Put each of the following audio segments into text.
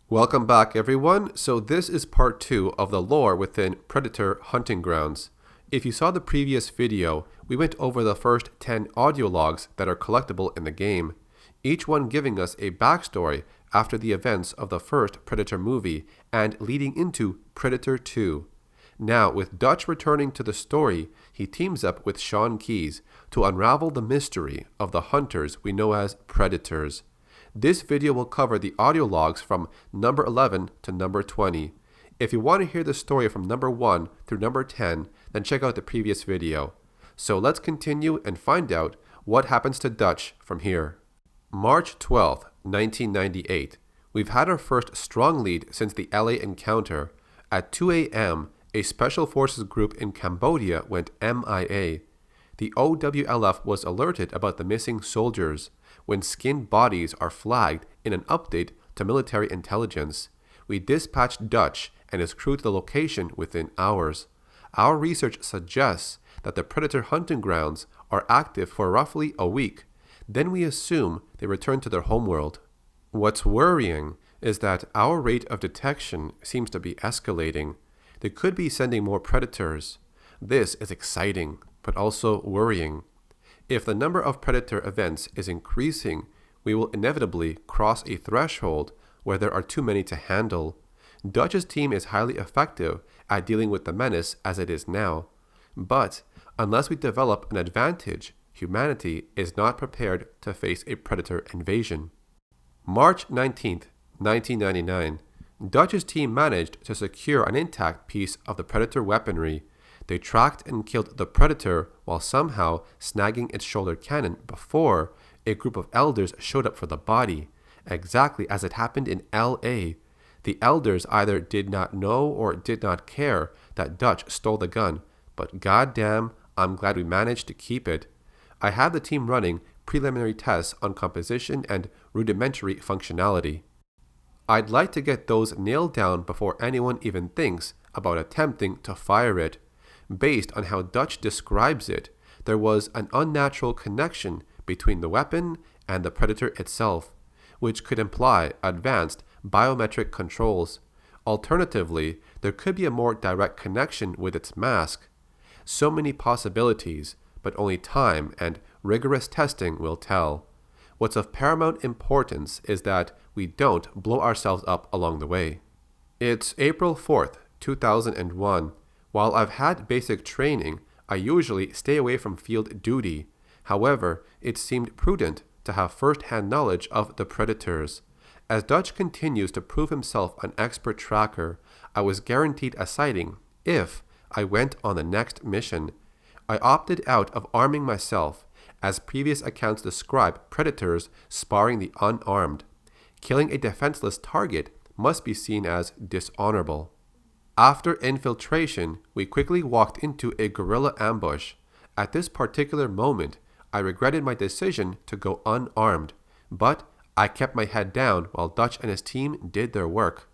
Welcome back, everyone. So this is part 2 of the lore within Predator Hunting Grounds. If you saw the previous video, we went over the first 10 audio logs that are collectible in the game, each one giving us a backstory after the events of the first Predator movie and leading into Predator 2. Now, with Dutch returning to the story, he teams up with Sean Keyes to unravel the mystery of the hunters we know as Predators. This video will cover the audio logs from number 11 to number 20. If you want to hear the story from number 1 through number 10, then check out the previous video. So let's continue and find out what happens to Dutch from here. March 12th, 1998. We've had our first strong lead since the LA encounter. At 2 a.m., a Special Forces group in Cambodia went MIA. The Owlf was alerted about the missing soldiers. When skinned bodies are flagged in an update to military intelligence, we dispatched Dutch and his crew to the location within hours. Our research suggests that the Predator hunting grounds are active for roughly a week. Then we assume they return to their homeworld. What's worrying is that our rate of detection seems to be escalating. They could be sending more Predators. This is exciting, but also worrying. If the number of Predator events is increasing, we will inevitably cross a threshold where there are too many to handle. Dutch's team is highly effective at dealing with the menace as it is now. But unless we develop an advantage, humanity is not prepared to face a Predator invasion. March 19th, 1999. Dutch's team managed to secure an intact piece of the Predator weaponry. They tracked and killed the Predator while somehow snagging its shoulder cannon before a group of elders showed up for the body, exactly as it happened in LA. The elders either did not know or did not care that Dutch stole the gun, but goddamn, I'm glad we managed to keep it. I have the team running preliminary tests on composition and rudimentary functionality. I'd like to get those nailed down before anyone even thinks about attempting to fire it. Based on how Dutch describes it, there was an unnatural connection between the weapon and the Predator itself, which could imply advanced biometric controls. Alternatively, there could be a more direct connection with its mask. So many possibilities, but only time and rigorous testing will tell. What's of paramount importance is that we don't blow ourselves up along the way. It's April 4th, 2001. While I've had basic training, I usually stay away from field duty. However, it seemed prudent to have first-hand knowledge of the Predators. As Dutch continues to prove himself an expert tracker, I was guaranteed a sighting if I went on the next mission. I opted out of arming myself, as previous accounts describe Predators sparring the unarmed. Killing a defenseless target must be seen as dishonorable. After infiltration, we quickly walked into a guerrilla ambush. At this particular moment, I regretted my decision to go unarmed, but I kept my head down while Dutch and his team did their work.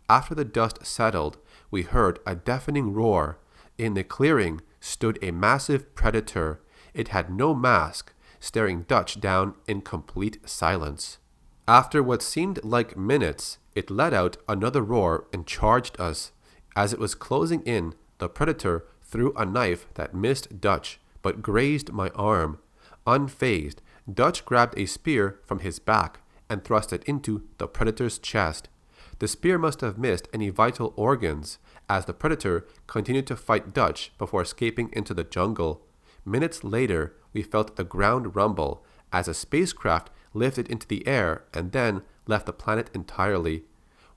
After the dust settled, we heard a deafening roar. In the clearing stood a massive Predator. It had no mask, staring Dutch down in complete silence. After what seemed like minutes, it let out another roar and charged us. As it was closing in, the Predator threw a knife that missed Dutch, but grazed my arm. Unfazed, Dutch grabbed a spear from his back and thrust it into the Predator's chest. The spear must have missed any vital organs, as the Predator continued to fight Dutch before escaping into the jungle. Minutes later, we felt the ground rumble as a spacecraft lifted into the air and then left the planet entirely.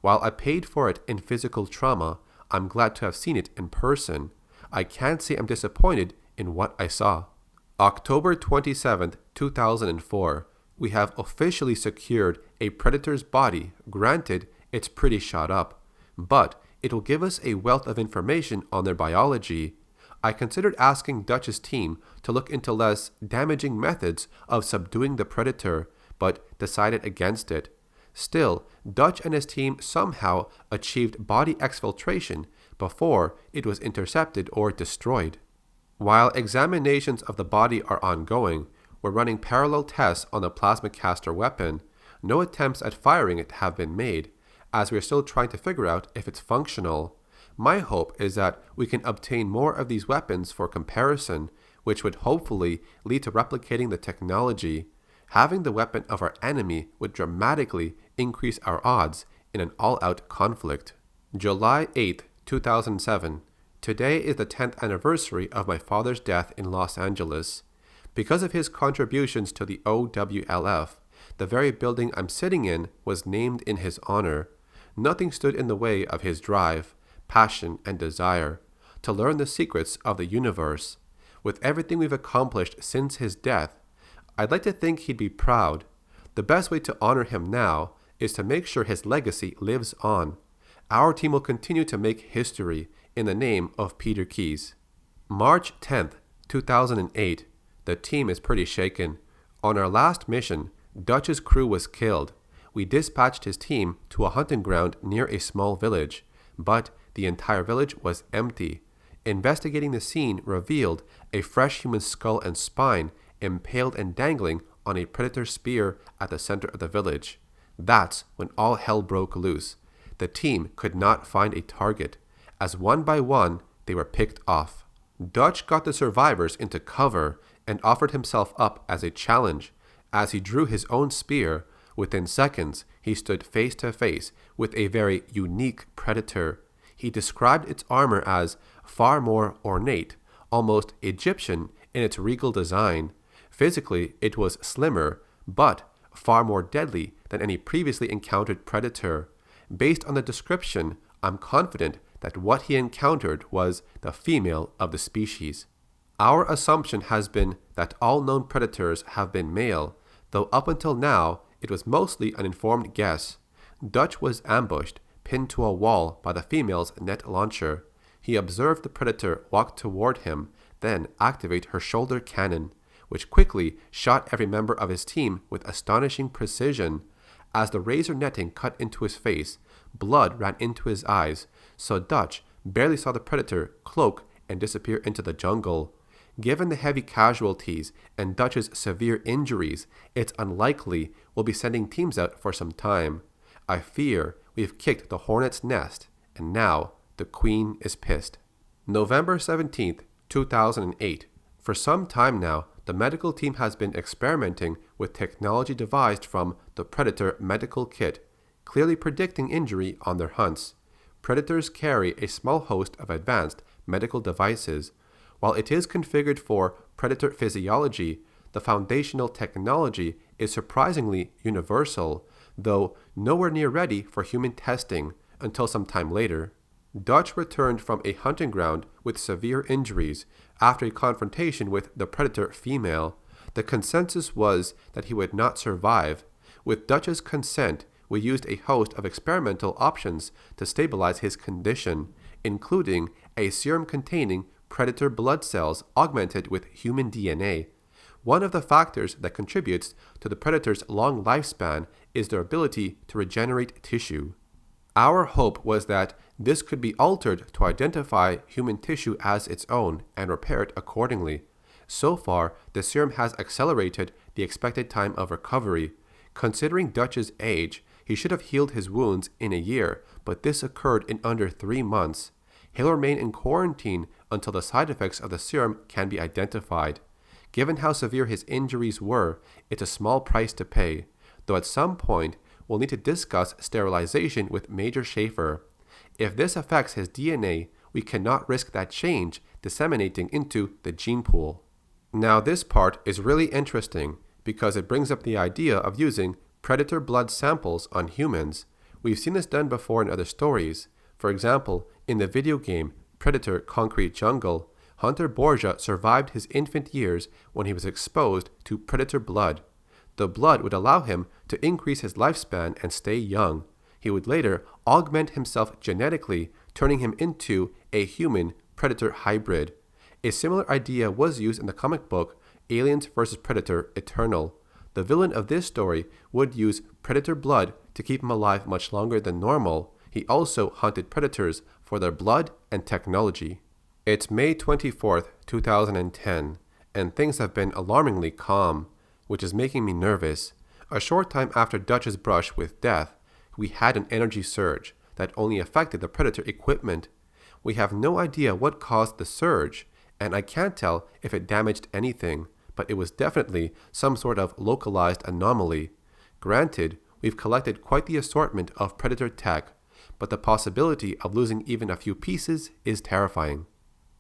While I paid for it in physical trauma, I'm glad to have seen it in person. I can't say I'm disappointed in what I saw. October 27th, 2004. We have officially secured a Predator's body. Granted, it's pretty shot up, but it will give us a wealth of information on their biology. I considered asking Dutch's team to look into less damaging methods of subduing the Predator, but decided against it. Still, Dutch and his team somehow achieved body exfiltration before it was intercepted or destroyed. While examinations of the body are ongoing, we're running parallel tests on the plasma caster weapon. No attempts at firing it have been made, as we are still trying to figure out if it's functional. My hope is that we can obtain more of these weapons for comparison, which would hopefully lead to replicating the technology. Having the weapon of our enemy would dramatically increase our odds in an all-out conflict. July 8, 2007. Today is the 10th anniversary of my father's death in Los Angeles. Because of his contributions to the OWLF, the very building I'm sitting in was named in his honor. Nothing stood in the way of his drive, passion, and desire to learn the secrets of the universe. With everything we've accomplished since his death, I'd like to think he'd be proud. The best way to honor him now is to make sure his legacy lives on. Our team will continue to make history in the name of Peter Keyes. March 10th, 2008. The team is pretty shaken. On our last mission, Dutch's crew was killed. We dispatched his team to a hunting ground near a small village, but the entire village was empty. Investigating the scene revealed a fresh human skull and spine impaled and dangling on a predator spear at the center of the village. That's when all hell broke loose. The team could not find a target, as one by one they were picked off. Dutch got the survivors into cover and offered himself up as a challenge. As he drew his own spear, within seconds he stood face to face with a very unique predator. He described its armor as far more ornate, almost Egyptian in its regal design. Physically, it was slimmer, but far more deadly than any previously encountered predator. Based on the description, I'm confident that what he encountered was the female of the species. Our assumption has been that all known predators have been male, though up until now it was mostly an informed guess. Dutch was ambushed, pinned to a wall by the female's net launcher. He observed the predator walk toward him, then activate her shoulder cannon, which quickly shot every member of his team with astonishing precision. As the razor netting cut into his face, blood ran into his eyes, so Dutch barely saw the predator cloak and disappear into the jungle. Given the heavy casualties and Dutch's severe injuries, it's unlikely we'll be sending teams out for some time. I fear we've kicked the hornet's nest, and now the queen is pissed. November 17th, 2008. For some time now, the medical team has been experimenting with technology devised from the Predator medical kit, clearly predicting injury on their hunts. Predators carry a small host of advanced medical devices. While it is configured for predator physiology, the foundational technology is surprisingly universal, though nowhere near ready for human testing until some time later. Dutch returned from a hunting ground with severe injuries after a confrontation with the predator female. The consensus was that he would not survive. With Dutch's consent, we used a host of experimental options to stabilize his condition, including a serum containing predator blood cells augmented with human DNA. One of the factors that contributes to the predator's long lifespan is their ability to regenerate tissue. Our hope was that this could be altered to identify human tissue as its own and repair it accordingly. So far, the serum has accelerated the expected time of recovery. Considering Dutch's age, he should have healed his wounds in a year, but this occurred in under 3 months. He'll remain in quarantine until the side effects of the serum can be identified. Given how severe his injuries were, it's a small price to pay, though at some point we'll need to discuss sterilization with Major Schaefer. If this affects his DNA, we cannot risk that change disseminating into the gene pool. Now this part is really interesting because it brings up the idea of using predator blood samples on humans. We've seen this done before in other stories. For example, in the video game Predator Concrete Jungle, Hunter Borgia survived his infant years when he was exposed to predator blood. The blood would allow him to increase his lifespan and stay young. He would later augment himself genetically, turning him into a human-predator hybrid. A similar idea was used in the comic book Aliens vs. Predator Eternal. The villain of this story would use predator blood to keep him alive much longer than normal. He also hunted predators for their blood and technology. It's May 24th, 2010, and things have been alarmingly calm, which is making me nervous. A short time after Dutch's brush with death, we had an energy surge that only affected the Predator equipment. We have no idea what caused the surge, and I can't tell if it damaged anything, but it was definitely some sort of localized anomaly. Granted, we've collected quite the assortment of Predator tech, but the possibility of losing even a few pieces is terrifying.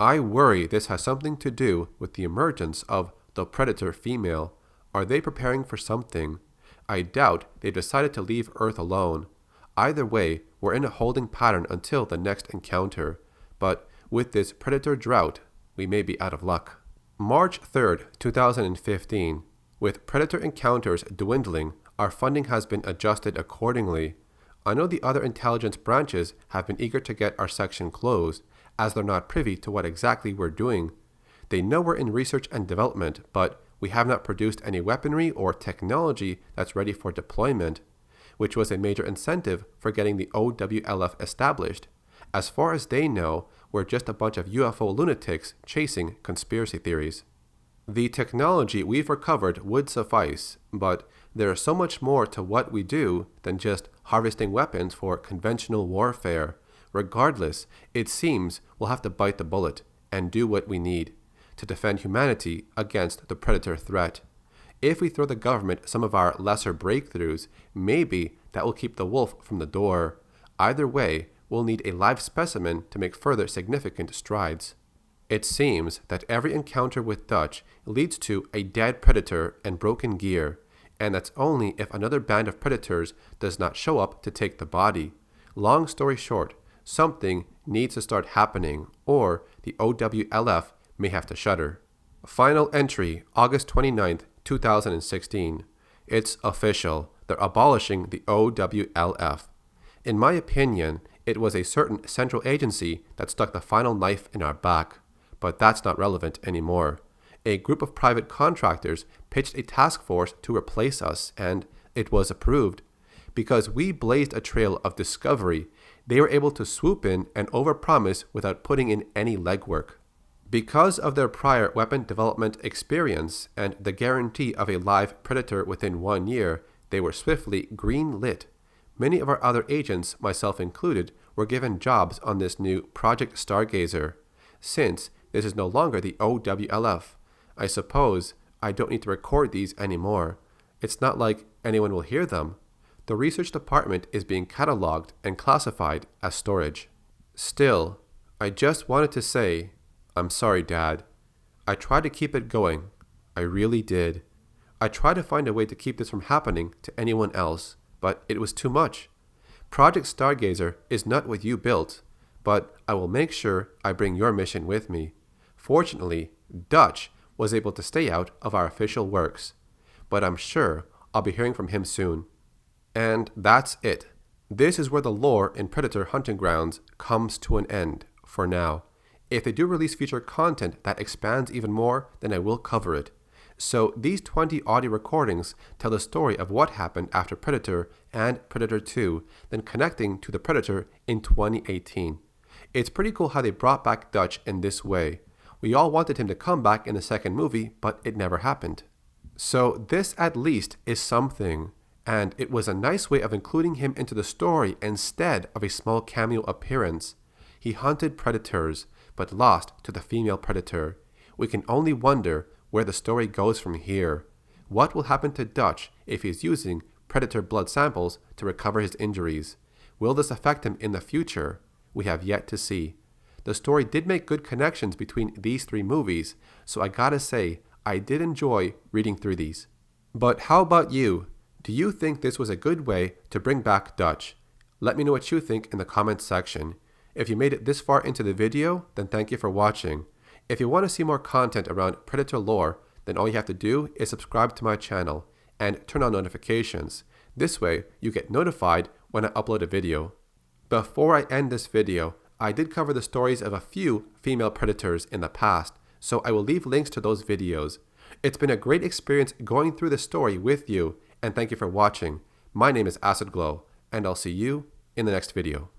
I worry this has something to do with the emergence of the Predator female. Are they preparing for something? I doubt they've decided to leave Earth alone. Either way, we're in a holding pattern until the next encounter, but with this Predator drought, we may be out of luck. March 3rd, 2015. With Predator encounters dwindling, our funding has been adjusted accordingly. I know the other intelligence branches have been eager to get our section closed, as they're not privy to what exactly we're doing. They know we're in research and development, but we have not produced any weaponry or technology that's ready for deployment, which was a major incentive for getting the OWLF established. As far as they know, we're just a bunch of UFO lunatics chasing conspiracy theories. The technology we've recovered would suffice, but there is so much more to what we do than just harvesting weapons for conventional warfare. Regardless, it seems we'll have to bite the bullet and do what we need to defend humanity against the Predator threat. If we throw the government some of our lesser breakthroughs, maybe that will keep the wolf from the door. Either way, we'll need a live specimen to make further significant strides. It seems that every encounter with Dutch leads to a dead Predator and broken gear, and that's only if another band of Predators does not show up to take the body. Long story short, something needs to start happening, or the OWLF may have to shutter. Final entry, August 29th, 2016. It's official. They're abolishing the OWLF. In my opinion, it was a certain central agency that stuck the final knife in our back. But that's not relevant anymore. A group of private contractors pitched a task force to replace us, and it was approved. Because we blazed a trail of discovery, they were able to swoop in and overpromise without putting in any legwork. Because of their prior weapon development experience and the guarantee of a live Predator within 1 year, they were swiftly green-lit. Many of our other agents, myself included, were given jobs on this new Project Stargazer. Since this is no longer the OWLF, I suppose I don't need to record these anymore. It's not like anyone will hear them. The research department is being cataloged and classified as storage. Still, I just wanted to say, I'm sorry, Dad. I tried to keep it going. I really did. I tried to find a way to keep this from happening to anyone else, but it was too much. Project Stargazer is not what you built, but I will make sure I bring your mission with me. Fortunately, Dutch was able to stay out of our official works, but I'm sure I'll be hearing from him soon. And that's it. This is where the lore in Predator Hunting Grounds comes to an end, for now. If they do release future content that expands even more, then I will cover it. So these 20 audio recordings tell the story of what happened after Predator and Predator 2, then connecting to the Predator in 2018. It's pretty cool how they brought back Dutch in this way. We all wanted him to come back in the second movie, but it never happened. So this at least is something, and it was a nice way of including him into the story instead of a small cameo appearance. He hunted predators, but lost to the female Predator. We can only wonder where the story goes from here. What will happen to Dutch if he's using Predator blood samples to recover his injuries? Will this affect him in the future? We have yet to see. The story did make good connections between these three movies, so I gotta say, I did enjoy reading through these. But how about you? Do you think this was a good way to bring back Dutch? Let me know what you think in the comments section. If you made it this far into the video, then thank you for watching. If you want to see more content around Predator lore, then all you have to do is subscribe to my channel and turn on notifications. This way, you get notified when I upload a video. Before I end this video, I did cover the stories of a few female Predators in the past, so I will leave links to those videos. It's been a great experience going through the story with you, and thank you for watching. My name is Acid Glow, and I'll see you in the next video.